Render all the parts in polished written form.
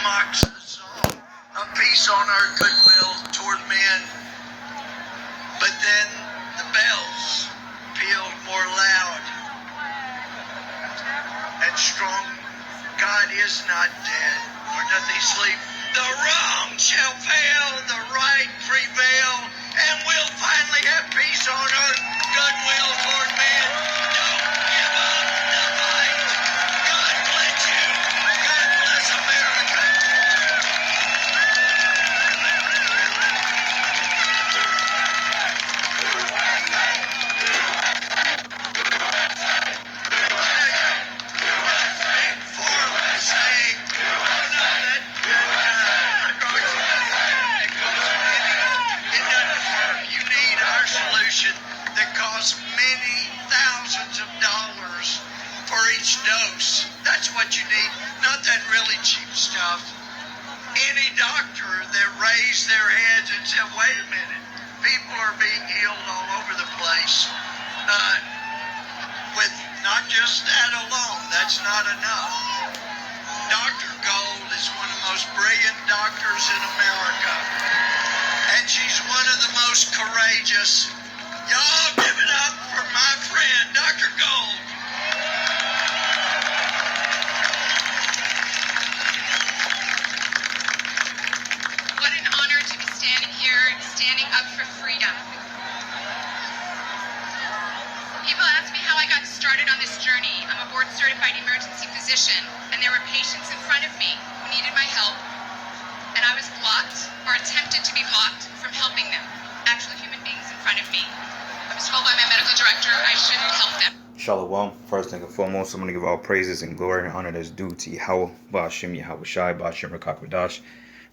mocks the song of peace on earth, goodwill toward men. But then the bells pealed more loud and strong. God is not dead, nor doth he sleep. The wrong shall fail, the right prevail, and we'll finally have peace on earth, goodwill toward men. Don't give up the fight. God bless you. God bless America. You need our solution that costs many thousands of dollars for each dose. That's what you need, not that really cheap stuff. Any doctor that raised their heads and said, wait a minute, people are being healed all over the place. With not just that alone, that's not enough. Dr. Gold is one of the most brilliant doctors in America. And she's one of the most courageous. Y'all give it up for my friend, Dr. Gold. What an honor to be standing here, standing up for freedom. People ask me how I got started on this journey. I'm a board-certified emergency physician, and there were patients in front of me who needed my help, and I was blocked, or attempted to be blocked, from helping them. Actual human beings in front of me. I was told by my medical director I shouldn't help them. Shalom. First and foremost, I'm going to give all praises and glory and honor that's due to Yahweh, Ba'ashem Yahweh Shai, Ba'ashem Rakakwadash.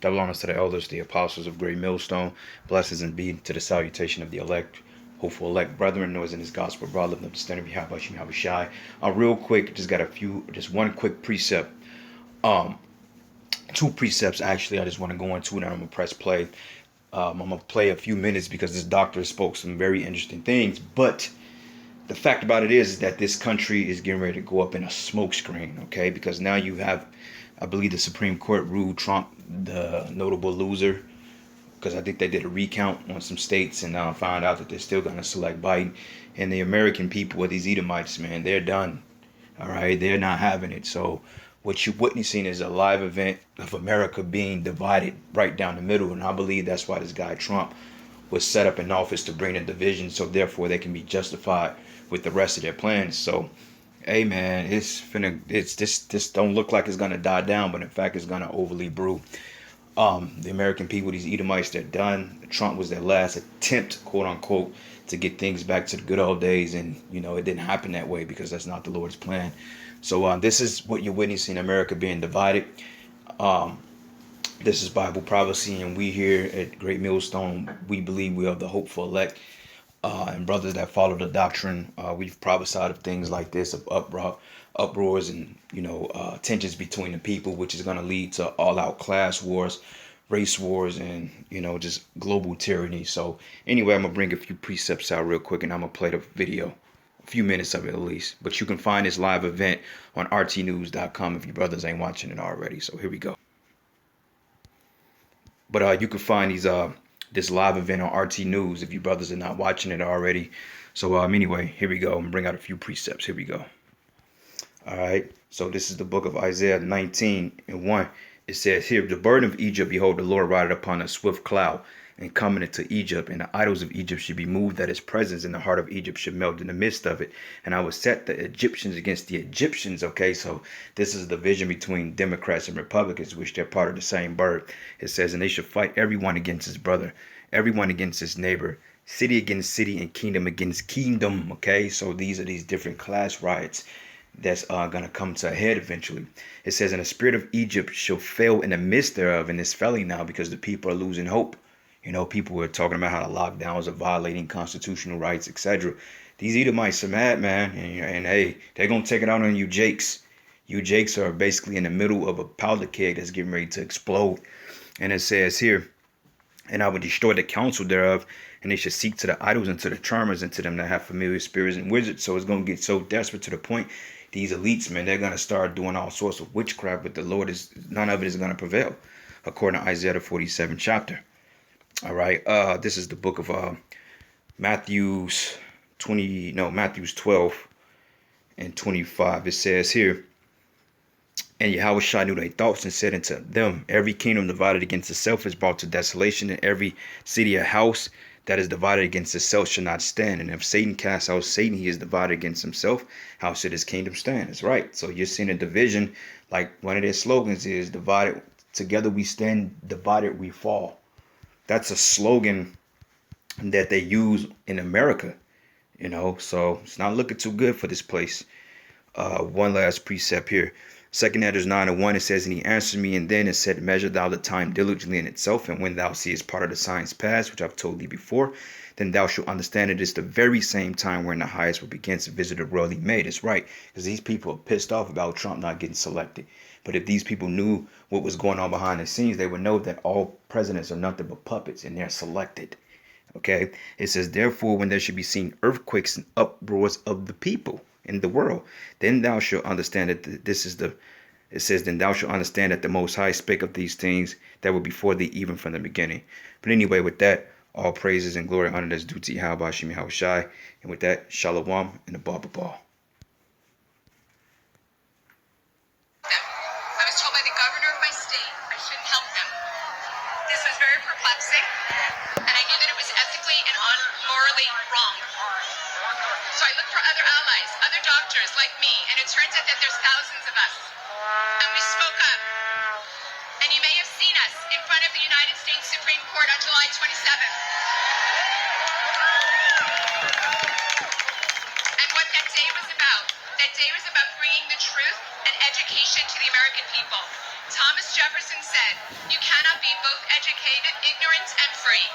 Double honors to the elders, the apostles of Great Millstone. Blessings and be to the salutation of the elect, hopeful elect brethren, noise in his gospel, broad lifting up the standard of Yahweh Ba'ashem Yahweh Shai. Real quick, just one quick precept. Two precepts actually I just want to go into, and I'm going to press play. I'm going to play a few minutes because this doctor spoke some very interesting things, but the fact about it is that this country is getting ready to go up in a smoke screen, okay? Because now you have, I believe the Supreme Court ruled Trump the notable loser, because I think they did a recount on some states and now found out that they're still going to select Biden. And the American people, with these Edomites, man, they're done, all right? They're not having it. So what you're witnessing is a live event of America being divided right down the middle. And I believe that's why this guy Trump was set up in office, to bring the division, so therefore they can be justified with the rest of their plans. So, hey man, this don't look like it's gonna die down, but in fact it's gonna overly brew. The American people, these Edomites, they're done. Trump was their last attempt, quote unquote, to get things back to the good old days, and it didn't happen that way because that's not the Lord's plan. So this is what you're witnessing: America being divided. This is Bible prophecy, and we here at Great Millstone, we believe we are the hopeful elect. And brothers that follow the doctrine, we've prophesied of things like this, of uproars and tensions between the people, which is going to lead to all-out class wars, race wars, and just global tyranny. So anyway, I'm gonna bring a few precepts out real quick, and I'm gonna play the video, a few minutes of it at least. But you can find this live event on rtnews.com if you brothers ain't watching it already. So here we go. But you can find this live event on RT News if you brothers are not watching it already. So anyway, here we go. I'm gonna bring out a few precepts. Here we go. All right. So this is the book of Isaiah 19:1. It says here, the burden of Egypt, behold, the Lord rideth upon a swift cloud, and coming into Egypt, and the idols of Egypt should be moved, that his presence in the heart of Egypt should melt in the midst of it. And I will set the Egyptians against the Egyptians. Okay, so this is the vision between Democrats and Republicans, which they're part of the same bird. It says, and they should fight everyone against his brother, everyone against his neighbor, city against city, and kingdom against kingdom. Okay, so these are these different class riots that's going to come to a head eventually. It says, and the spirit of Egypt shall fail in the midst thereof, and it's failing now because the people are losing hope. People were talking about how the lockdowns are violating constitutional rights, etc. These Edomites are mad, man. And hey, they're going to take it out on you Jakes. You Jakes are basically in the middle of a powder keg that's getting ready to explode. And it says here, and I will destroy the counsel thereof, and they should seek to the idols and to the charmers and to them that have familiar spirits and wizards. So it's going to get so desperate to the point these elites, man, they're gonna start doing all sorts of witchcraft, but the Lord is none of it is gonna prevail, according to Isaiah 47 chapter. All right, this is the book of Matthew's 12 and 25. It says here, and Yahushua knew their thoughts and said unto them, every kingdom divided against itself is brought to desolation, and every city a house that is divided against itself shall not stand. And if Satan casts out Satan, he is divided against himself. How should his kingdom stand? That's right. So you're seeing a division, like one of their slogans is divided together we stand, divided we fall. That's a slogan that they use in America, you know, so it's not looking too good for this place. One last precept here. 2 Ezra 9:1, it says, and he answered me, and then it said, measure thou the time diligently in itself, and when thou seest part of the signs pass, which I've told thee before, then thou shalt understand it is the very same time wherein the highest will begin to visit the world he made. It's right, because these people are pissed off about Trump not getting selected. But if these people knew what was going on behind the scenes, they would know that all presidents are nothing but puppets, and they're selected. Okay, it says, therefore, when there should be seen earthquakes and uproars of the people in the world, then thou shalt understand that it says, then thou shalt understand that the Most High spake of these things that were before thee, even from the beginning. But anyway, with that, all praises and glory and honor that's due to Yahweh Shem Yahushai. And with that, Shalom and the Baba Ball. I was told by the governor of my state I shouldn't help them. This was very perplexing, and I knew that it was ethically and morally wrong. So I looked for other allies, other doctors like me, and it turns out that there's thousands of us. And we spoke up. And you may have seen us in front of the United States Supreme Court on July 27th. And what that day was about bringing the truth and education to the American people. Thomas Jefferson said, you cannot be both educated, ignorant, and free.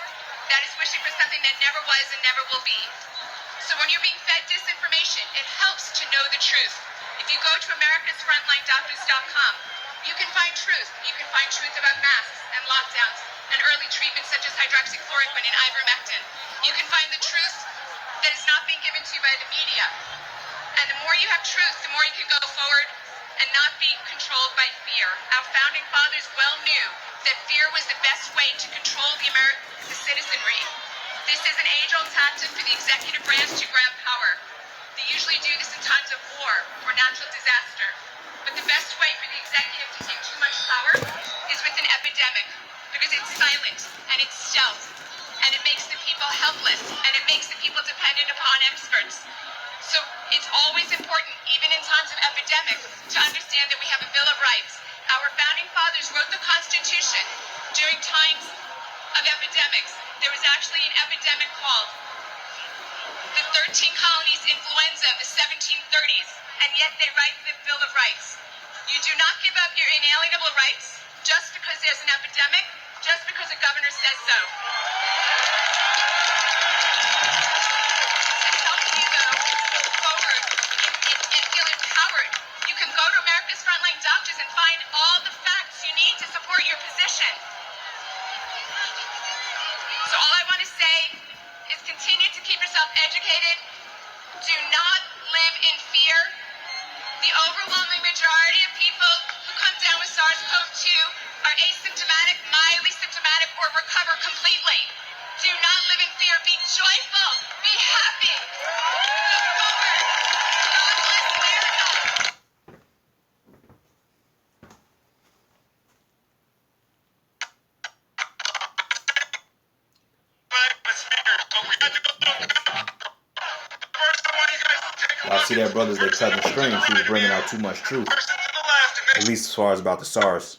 That is wishing for something that never was and never will be. So when you're being fed disinformation, it helps to know the truth. If you go to americasfrontlinedoctors.com, you can find truth. You can find truth about masks and lockdowns and early treatments such as hydroxychloroquine and ivermectin. You can find the truth that is not being given to you by the media. And the more you have truth, the more you can go forward and not be controlled by fear. Our founding fathers well knew that fear was the best way to control the citizenry. This is an age-old tactic for the executive branch to grab power. They usually do this in times of war or natural disaster. But the best way for the executive to take too much power is with an epidemic, because it's silent and it's stealth, and it makes the people helpless, and it makes the people dependent upon experts. So it's always important, even in times of epidemic, to understand that we have a Bill of Rights. Our founding fathers wrote the Constitution during times of epidemics. There was actually an epidemic called the 13 colonies influenza of the 1730s, and yet they write the Bill of Rights. You do not give up your inalienable rights just because there's an epidemic, just because a governor says so. To help you, though, move forward and feel empowered, you can go to America's Frontline Doctors and find all the facts you need to support your position. So all I want to say is continue to keep yourself educated. Do not live in fear. The overwhelming majority of people who come down with SARS-CoV-2 are asymptomatic, mildly symptomatic, or recover completely. Do not live in fear. Be joyful. Be happy. Look forward. God bless America. I see that brothers, they cutting the strings. He was bringing out too much truth, at least as far as about the SARS.